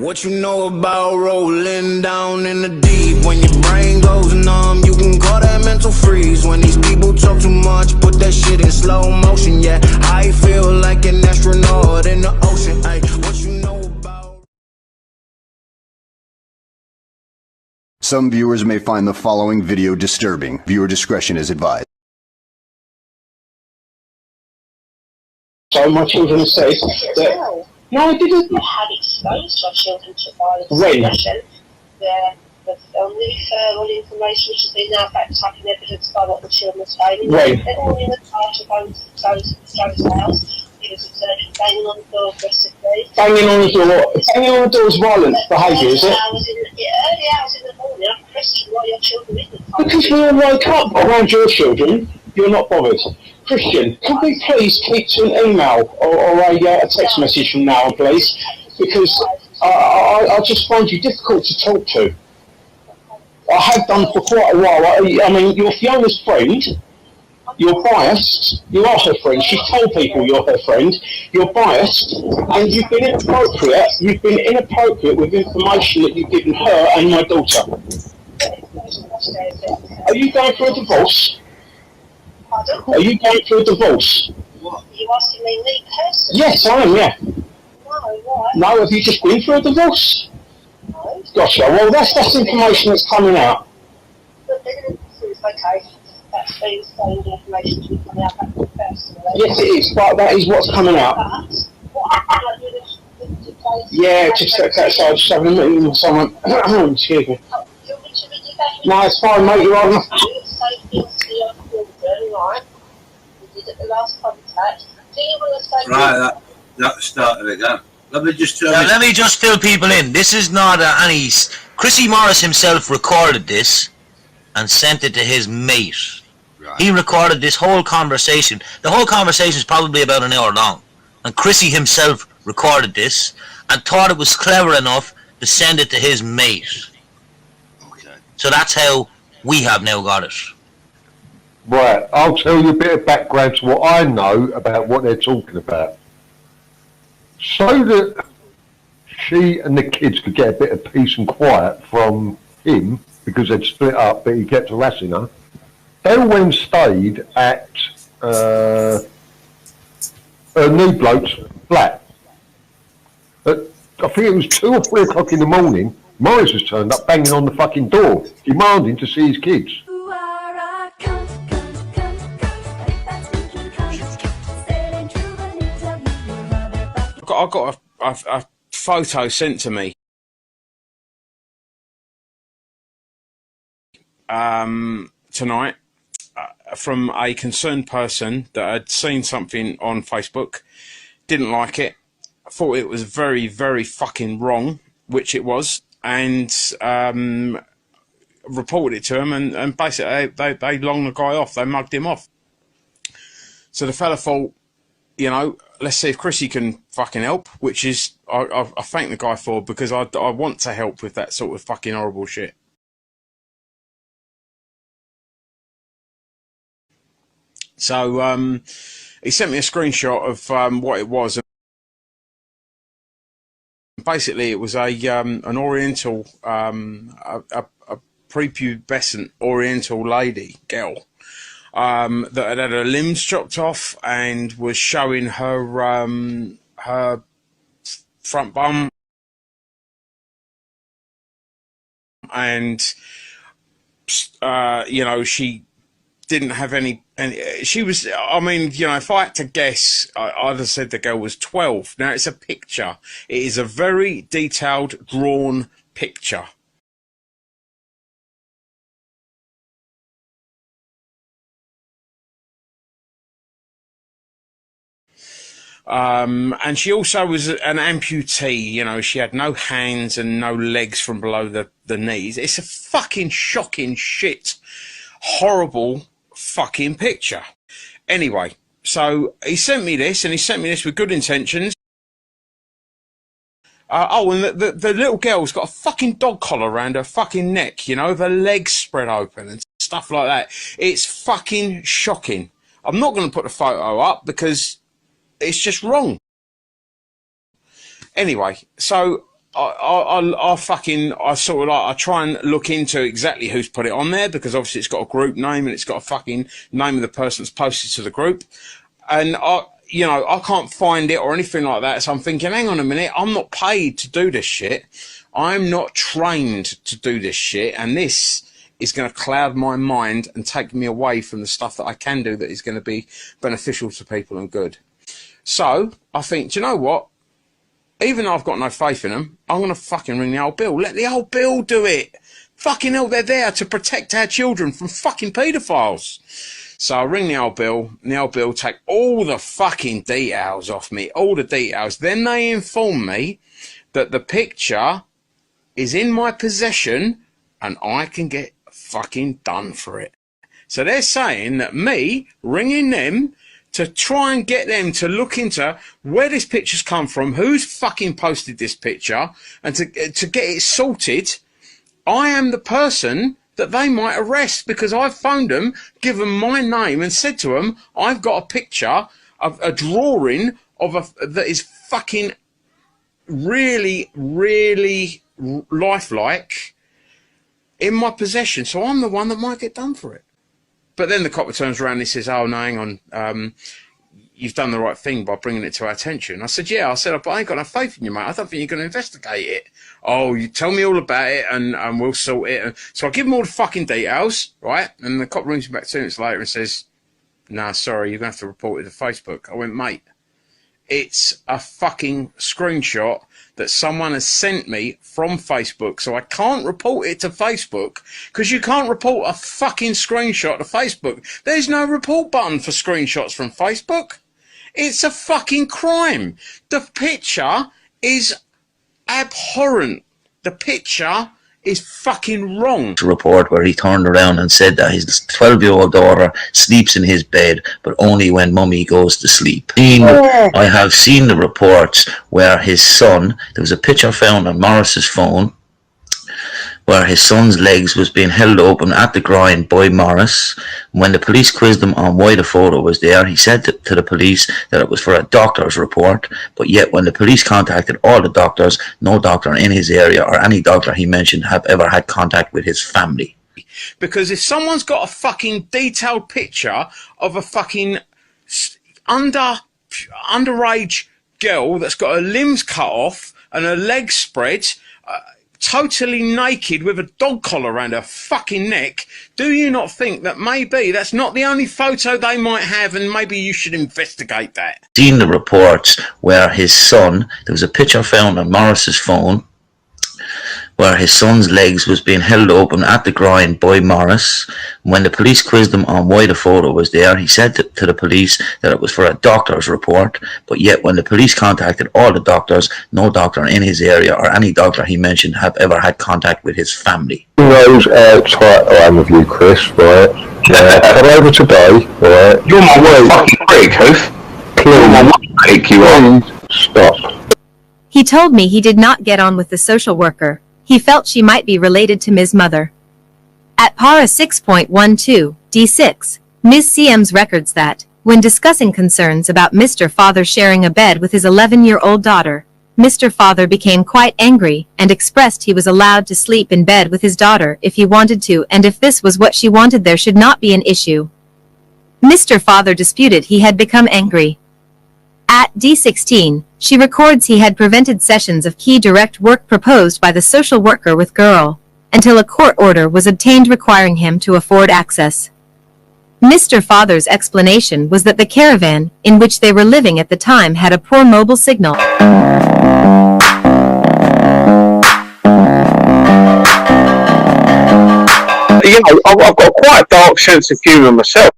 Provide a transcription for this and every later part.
What you know about rolling down in the deep? When your brain goes numb, you can call that mental freeze. When these people talk too much, put that shit in slow motion. Yeah, I feel like an astronaut in the ocean. Ay, what you know about... Some viewers may find the following video disturbing. Viewer discretion is advised. So my children say that... No, I didn't. You had exposed your children to violence and When? aggression. The family referral information, which has been now backed up in evidence by what the children are saying. When? They're all in the car to go to Joe's house. He was observed banging on the door aggressively. Banging on the door. Banging on the door is violent behaviour, is it? Early hours in the morning, I question why your children didn't come. Because we all woke up around your children. You're not bothered. Christian, could we please keep to an email or a text message from now on, please? Because I just find you difficult to talk to. I have done for quite a while. I mean, you're Fiona's friend. You're biased. You are her friend. She's told people you're her friend. You're biased, and you've been inappropriate. You've been inappropriate with information that you've given her and my daughter. Are you going for a divorce? Pardon? Are you going through a divorce? What? Are you asking me personally? Yes, I am, yeah. No, why? No, have you just been through a divorce? No. Gotcha. Well, that's information that's coming out. But it's okay. That's the same information to be coming out back personally. Yes, it is, but that is what's coming out. But, what Yeah, just just having a meeting with someone. Excuse me. No, it's fine, mate. You're on. Right, that started again. Let me just fill people in. This is not any... Chrissy Morris himself recorded this and sent it to his mate. Right. He recorded this whole conversation. The whole conversation is probably about an hour long. And Chrissy himself recorded this and thought it was clever enough to send it to his mate. Okay. So that's how we have now got it. Right, I'll tell you a bit of background to what I know about what they're talking about. So that she and the kids could get a bit of peace and quiet from him, because they'd split up, but he kept harassing her, they all went and stayed at a new bloke's flat. I think it was 2 or 3 o'clock in the morning, Morris has turned up banging on the fucking door, demanding to see his kids. I got a photo sent to me tonight from a concerned person that had seen something on Facebook, didn't like it, thought it was very, very fucking wrong, which it was, and reported it to him, and basically they longed the guy off, they mugged him off. So the fella thought, you know, let's see if Chrissy can fucking help, which is, I thank the guy for, because I want to help with that sort of fucking horrible shit. So, he sent me a screenshot of what it was. Basically, it was an Oriental, a prepubescent Oriental girl, that had her limbs chopped off and was showing her her front bum, and you know, she didn't have any. She was, I mean, you know, if I had to guess, I'd have said the girl was 12. Now, it's a picture. It is a very detailed, drawn picture. And she also was an amputee, you know, she had no hands and no legs from below the knees. It's a fucking shocking shit, horrible fucking picture. Anyway, so he sent me this, and he sent me this with good intentions. Oh, and the little girl's got a fucking dog collar around her fucking neck, you know, with her legs spread open and stuff like that. It's fucking shocking. I'm not going to put the photo up because it's just wrong. Anyway, so I sort of like, I try and look into exactly who's put it on there, because obviously it's got a group name and it's got a fucking name of the person that's posted to the group. And I can't find it or anything like that. So I'm thinking, hang on a minute, I'm not paid to do this shit. I'm not trained to do this shit. And this is going to cloud my mind and take me away from the stuff that I can do that is going to be beneficial to people and good. So I think, do you know what? Even though I've got no faith in them, I'm going to fucking ring the old Bill. Let the old Bill do it. Fucking hell, they're there to protect our children from fucking paedophiles. So I ring the old Bill, and the old Bill take all the fucking details off me, all the details. Then they inform me that the picture is in my possession and I can get fucking done for it. So they're saying that me ringing them to try and get them to look into where this picture's come from, who's fucking posted this picture, and to get it sorted, I am the person that they might arrest, because I've phoned them, given my name and said to them, I've got a picture of a drawing of that is fucking really, really lifelike in my possession. So I'm the one that might get done for it. But then the cop turns around and he says, oh, no, hang on, you've done the right thing by bringing it to our attention. I said, yeah. I said, but I ain't got no faith in you, mate. I don't think you're going to investigate it. Oh, you tell me all about it and we'll sort it. And so I give him all the fucking details, right? And the cop rings me back 2 minutes later and says, nah, sorry, you're going to have to report it to Facebook. I went, mate, it's a fucking screenshot that someone has sent me from Facebook, so I can't report it to Facebook, because you can't report a fucking screenshot to Facebook. There's no report button for screenshots from Facebook. It's a fucking crime. The picture is abhorrent. The picture is fucking wrong. A report where he turned around and said that his 12-year-old daughter sleeps in his bed, but only when mummy goes to sleep. I have seen the reports where his son, there was a picture found on Morris's phone where his son's legs was being held open at the groin by Morris. When the police quizzed him on why the photo was there, he said to the police that it was for a doctor's report, but yet when the police contacted all the doctors, no doctor in his area or any doctor he mentioned have ever had contact with his family. Because if someone's got a fucking detailed picture of a fucking underage girl that's got her limbs cut off and her legs spread, totally naked with a dog collar around her fucking neck, do you not think that maybe that's not the only photo they might have, and maybe you should investigate that? Seen the reports where his son, there was a picture found on Morris's phone where his son's legs was being held open at the groin by Morris. When the police quizzed him on why the photo was there, he said to the police that it was for a doctor's report, but yet when the police contacted all the doctors, no doctor in his area or any doctor he mentioned have ever had contact with his family. Who knows how tight I am with you, Chris, right? Come over today, right? You're my one fucking prick, Hoof. You're my one prick, you are. Stop. He told me he did not get on with the social worker. He felt she might be related to Ms. Mother. At para 6.12, D6, Ms. CM's records that, when discussing concerns about Mr. Father sharing a bed with his 11-year-old daughter, Mr. Father became quite angry and expressed he was allowed to sleep in bed with his daughter if he wanted to, and if this was what she wanted there should not be an issue. Mr. Father disputed he had become angry. At D16, she records he had prevented sessions of key direct work proposed by the social worker with girl, until a court order was obtained requiring him to afford access. Mr. Father's explanation was that the caravan, in which they were living at the time, had a poor mobile signal. You know, I've got quite a dark sense of humour myself.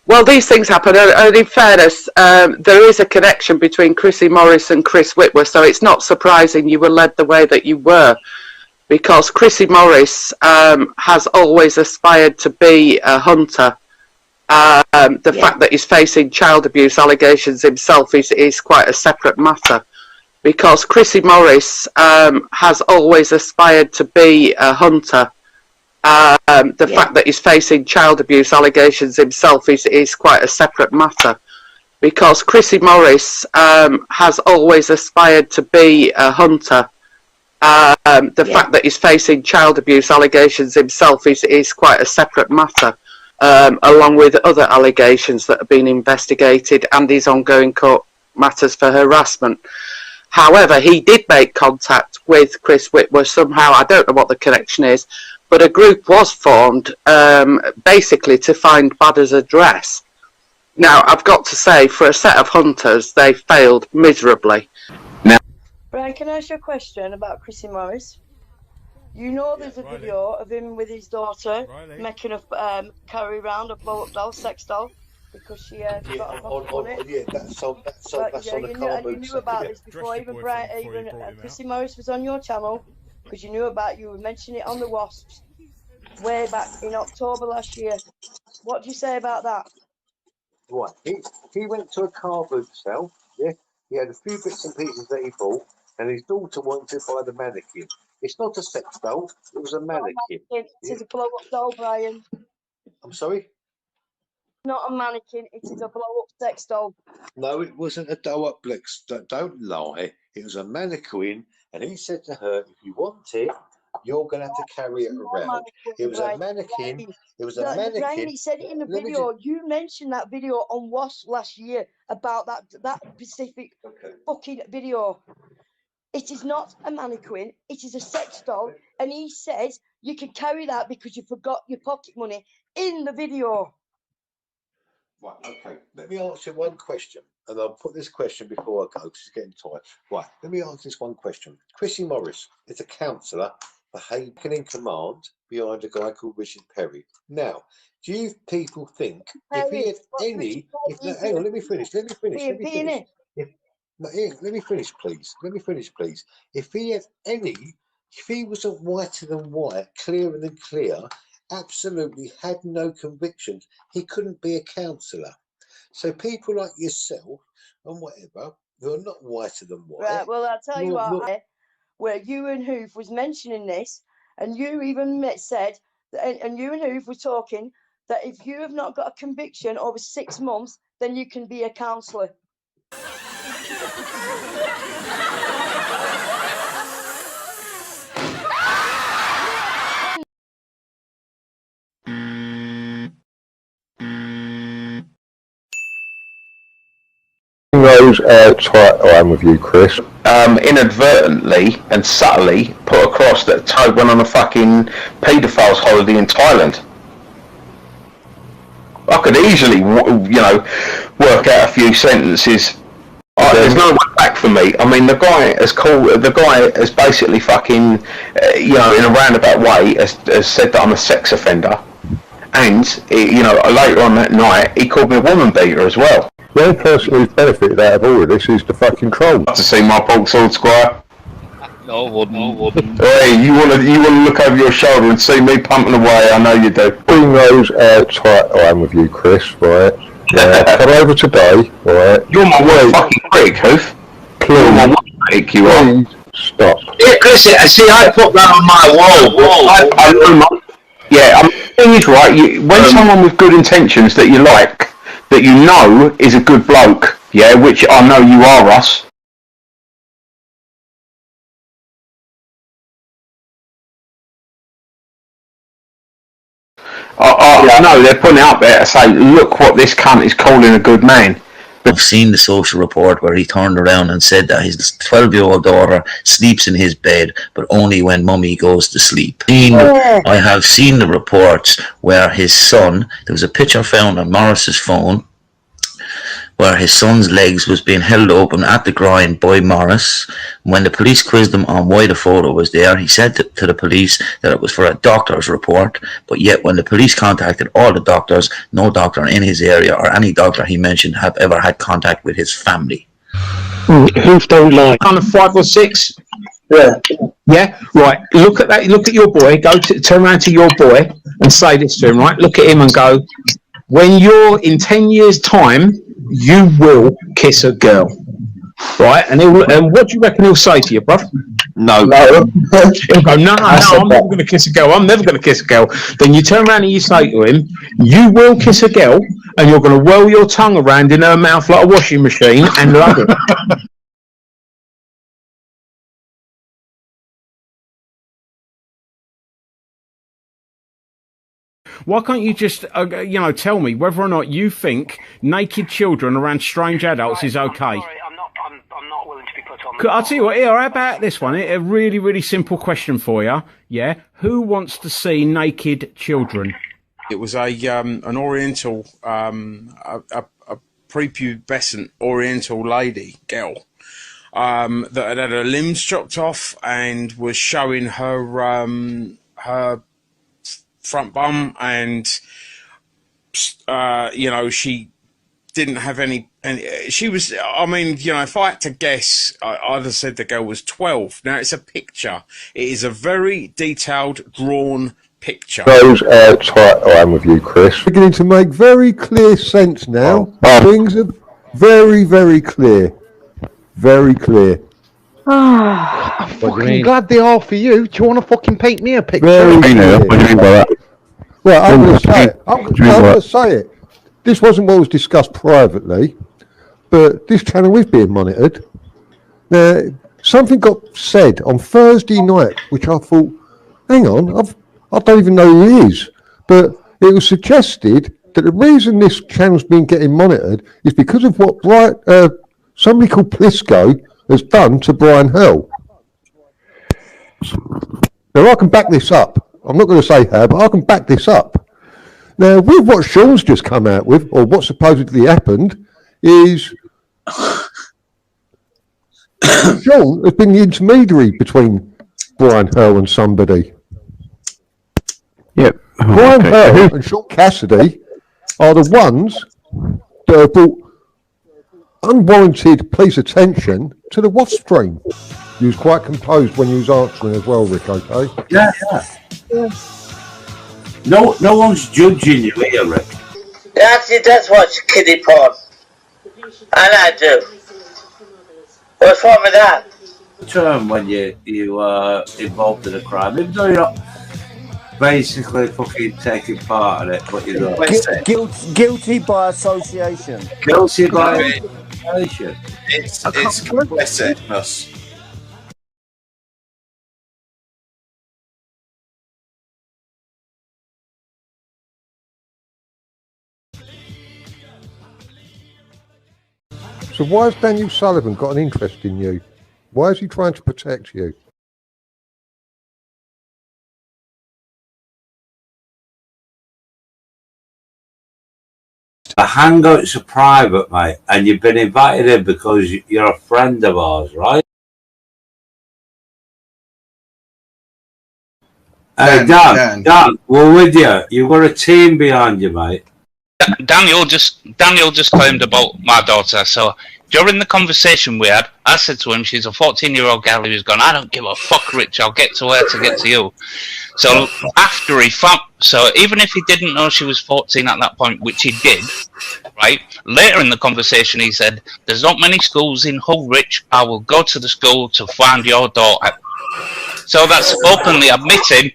Well, these things happen, and in fairness, there is a connection between Chrissy Morris and Chris Whitwer, so it's not surprising you were led the way that you were, because Chrissy Morris has always aspired to be a hunter. The fact that he's facing child abuse allegations himself is quite a separate matter, because Chrissy Morris has always aspired to be a hunter. The fact that he's facing child abuse allegations himself is quite a separate matter, because Chrissy Morris has always aspired to be a hunter. The fact that he's facing child abuse allegations himself is quite a separate matter, along with other allegations that have been investigated and his ongoing court matters for harassment. However, he did make contact with Chris Whitwer somehow. I don't know what the connection is, but a group was formed basically to find Badder's address. Now, I've got to say, for a set of hunters, they failed miserably. Brian, can I ask you a question about Chrissy Morris? You know there's a video of him with his daughter making a carry around a blow-up doll, sex doll, because she got a on it. Yeah, that's on the car. You knew about this before even Chrissy Morris was on your channel, because you were mentioning it on the Wasps way back in October last year. What do you say about that? Right, he went to a car boot sale, yeah? He had a few bits and pieces that he bought, and his daughter wanted to buy the mannequin. It's not a sex doll, it was a mannequin. It is a blow-up doll, Brian. I'm sorry? Not a mannequin, it is a blow-up sex doll. No, it wasn't a doll-up Blix. Don't lie. It was a mannequin, and he said to her, if you want it, you're going to have to carry it around. It was a mannequin. It was a mannequin. Brian, he said it in the video. You mentioned that video on Wasp last year about that specific fucking video. It is not a mannequin. It is a sex doll. And he says you can carry that because you forgot your pocket money in the video. Right, okay. Let me answer one question. And I'll put this question before I go because it's getting tired. Right, let me answer this one question. Chrissy Morris is a counsellor for Haken in command behind a guy called Richard Perry. Now, do you people think if he had any... hang on, let me finish. Let me finish, please. If he had any... If he wasn't whiter than white, clearer than clear, absolutely had no convictions, he couldn't be a counsellor. So people like yourself and whatever, who are not whiter than white... Right, well, I'll tell you what, where you and Hoof was mentioning this, and you even said, and you and Hoof were talking, that if you have not got a conviction over 6 months, then you can be a counsellor. Knows how tight I am with you, Chris. Inadvertently and subtly put across that Toad went on a fucking paedophile's holiday in Thailand. I could easily, work out a few sentences. There's no way back for me. I mean, the guy has basically fucking, in a roundabout way, has said that I'm a sex offender, and later on that night he called me a woman beater as well. The only person who's benefited out of all of this is the fucking troll. To see my broadsword, Squire. No, I wouldn't. Hey, you want to look over your shoulder and see me pumping away? I know you do. Who knows how tight I am with you, Chris? Right? Come over today, right? You're my word fucking prick, Hoof. Please, you're my word prick, you are. Stop. Yeah, Chris, see, I put that on my wall. I know. Yeah, the thing is, right, when someone with good intentions that you like, that you know is a good bloke, yeah, which I know you are, Russ. I know they're putting it out there to say, look what this cunt is calling a good man. I've seen the social report where he turned around and said that his 12-year-old daughter sleeps in his bed, but only when mummy goes to sleep. I have seen the reports where his son, there was a picture found on Morris's phone, where his son's legs was being held open at the groin by Morris. When the police quizzed him on why the photo was there, he said to the police that it was for a doctor's report, but yet when the police contacted all the doctors, no doctor in his area or any doctor he mentioned have ever had contact with his family. Who don't lie? Kind of 5 or 6. Yeah. Yeah, right. Look at that. Look at your boy. Turn around to your boy and say this to him. Right. Look at him and go. When you're in 10 years' time, you will kiss a girl, right? And what do you reckon he'll say to you, bruv? No. He'll go, no, I'm never going to kiss a girl. I'm never going to kiss a girl. Then you turn around and you say to him, you will kiss a girl, and you're going to whirl your tongue around in her mouth like a washing machine and love it. Why can't you just, tell me whether or not you think naked children around strange adults is okay? I'm not willing to be put on. I'll tell you what, here, how about this one? A really, really simple question for you. Yeah? Who wants to see naked children? It was an Oriental, a prepubescent Oriental girl, that had her limbs chopped off and was showing her, her front bum, and she didn't have any she was, if I had to guess, I'd have said the girl was 12. Now it's a picture, it is a very detailed drawn picture. Those tight. I am with you, Chris. Beginning to make very clear sense now. Things are very, very clear. Very clear. I'm fucking glad they are for you. Do you want to fucking paint me a picture? Very clear. What do you mean by that? Well, I'm going to say it. I'm going to say it. This wasn't what was discussed privately, but this channel is being monitored. Now, something got said on Thursday night, which I thought, hang on, I don't even know who he is. But it was suggested that the reason this channel's been getting monitored is because of what somebody called Plisco has done to Brian Hurl. Now, I can back this up. I'm not going to say how, but I can back this up. Now, with what Sean's just come out with, or what supposedly happened, is Sean has been the intermediary between Brian Hurl and somebody. Yep. Brian Hurl and Sean Cassidy are the ones that have brought unwarranted police attention to the Wasp stream. He was quite composed when he was answering as well, Rick, okay? Yeah. No one's judging you here, Rick. He does watch kiddie porn. And I do. What's wrong with that? Term when you are involved in a crime, even though you're not basically fucking taking part in it, but you know. Guilty by association. Guilty by association. It's complicitness. So why has Daniel Sullivan got an interest in you? Why is he trying to protect you? The hangouts are private, mate, and you've been invited in because you're a friend of ours, right? Hey, Dan, we're with you. You've got a team behind you, mate. Daniel just claimed about my daughter. So during the conversation we had, I said to him, she's a 14-year-old girl who's gone, I don't give a fuck, Rich, I'll get to her to get to you. So after he found, so even if he didn't know she was 14 at that point, which he did, right, later in the conversation he said, there's not many schools in Hull, Rich, I will go to the school to find your daughter. So that's openly admitting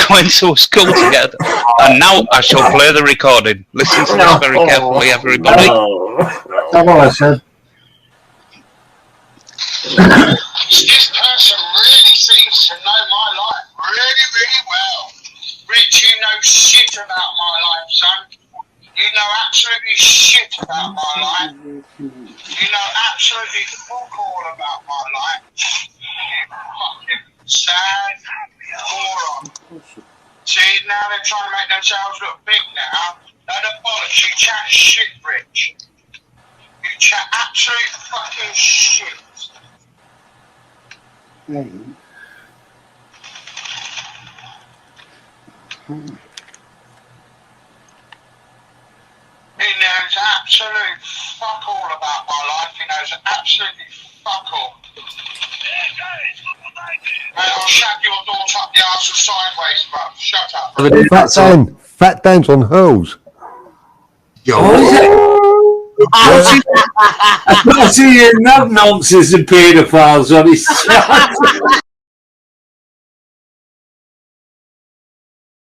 going to a school together. And now I shall play the recording. Listen to this very carefully, everybody. That's what I said. This person really seems to know my life really, really well. Rich, you know shit about my life, son. You know absolutely shit about my life. You know absolutely fuck all about my life. You fucking sad moron. See, now they're trying to make themselves look big now. That bollocks, you chat shit, Rich. You chat absolute fucking shit. He knows absolute fuck all about my life. He knows absolutely fuck all. I'll shove your daughter up the arse and sideways, bruv. Shut up. Fat Dan's on Hurls. I see you knob nonsense and paedophiles on his chat.